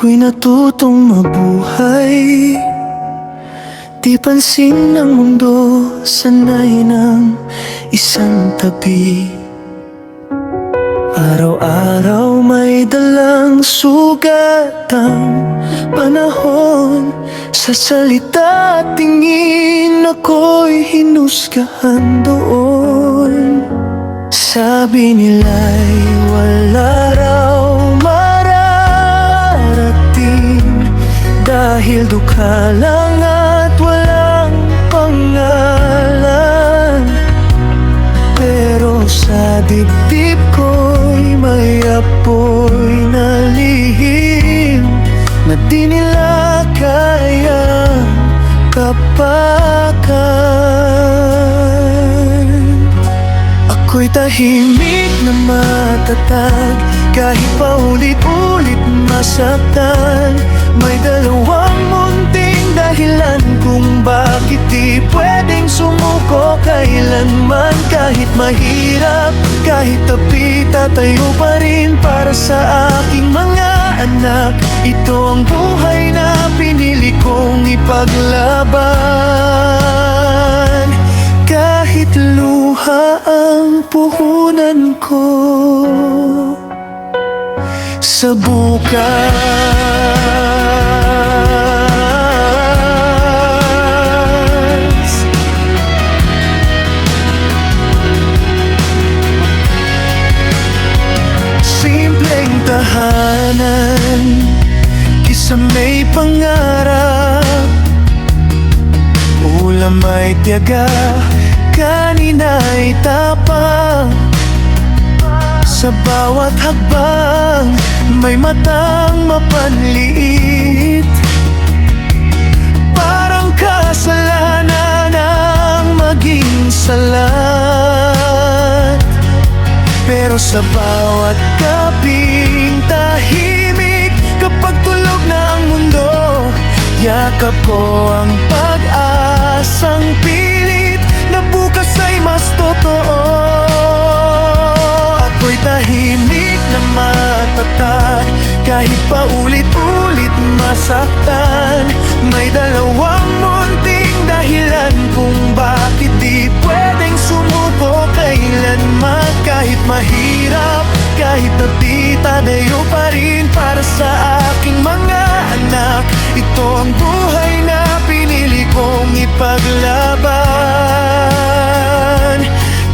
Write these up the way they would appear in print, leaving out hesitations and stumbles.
Ako'y natutong mabuhay, di pansin ng mundo, sanay ng isang tabi. Araw-araw may dalang sugatang panahon, sa salita at tingin ako'y hinusgahan doon. Sabi nila'y wala raw mararating, dahil dukha lang at walang pangalan. Pero sa dibdib ko'y may apoy na lihim, na di nila kayang kapakan. Ako'y tahimik na matatag, kahit paulit-ulit masaktan. May dalawang munting dahilan kung bakit di pwedeng sumuko kailanman. Kahit mahirap, kahit tapi, tatayo pa rin para sa aking mga anak. Ito ang buhay na pinili kong ipaglaban. Kahit luha ang puhunan ko sa bukas. Simpleng tahanan, isang may pangarap. Ulam ay tiyaga, kanina'y tapang. Sa bawat hakbang, may matang mapanliit. Parang kasalanan ang maging salat. Pero sa bawat gabing tahimik, kapag tulog na ang mundo, yakap ko ang pag-asang pilit na bukas ay mas totoo. Ako'y tahimik na matatag, kahit paulit-ulit masaktan. May dalawang munting dahilan kung bakit di pwedeng sumuko kailanman. Kahit mahirap, kahit tapi, tatayo pa rin para sa aking mga anak. Ito ang buhay na pinili kong ipaglaban.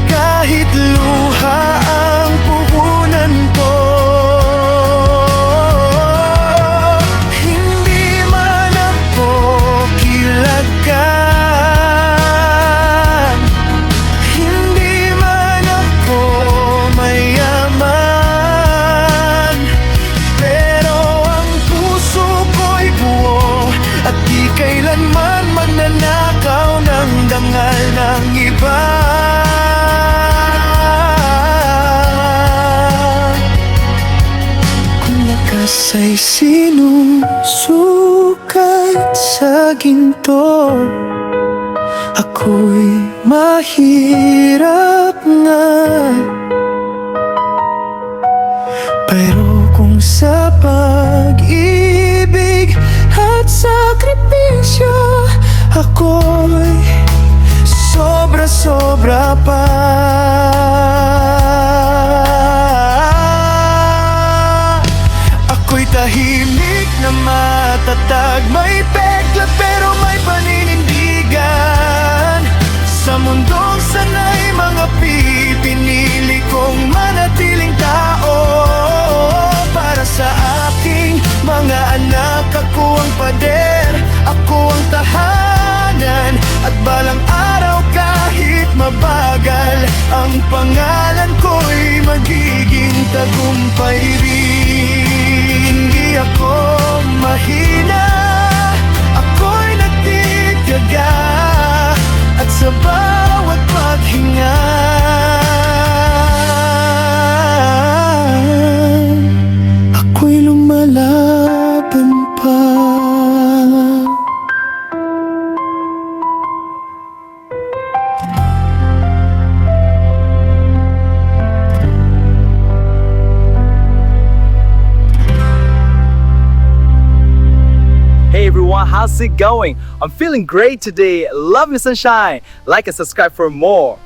Kahit luha ang puhunan ko, hindi man ako kilagkan, hindi man ako mayaman. Pero ang puso ko'y buo, at di kailanman magnanakaw ng dangal ng iba. Ay sinusukat sa ginto, ako'y mahirap nga. Pero kung sa pag-ibig at sakripisyo, ako'y sobra-sobra pa. Ako'y tahimik na matatag, may peklat pero may paninindigan. Sa mundong sanay mga pinili kong manatiling tao. Para sa aking mga anak, ako ang pader, ako ang tahanan. At balang araw kahit mabagal, ang pangalan ko'y magiging tagumpay rin. Hindi ako mahina, ako'y nagtitiyaga, at sa bawat paghinga, ako'y lumalaban pa. everyone, how's it going? I'm feeling great today. Love me sunshine. Like and subscribe for more.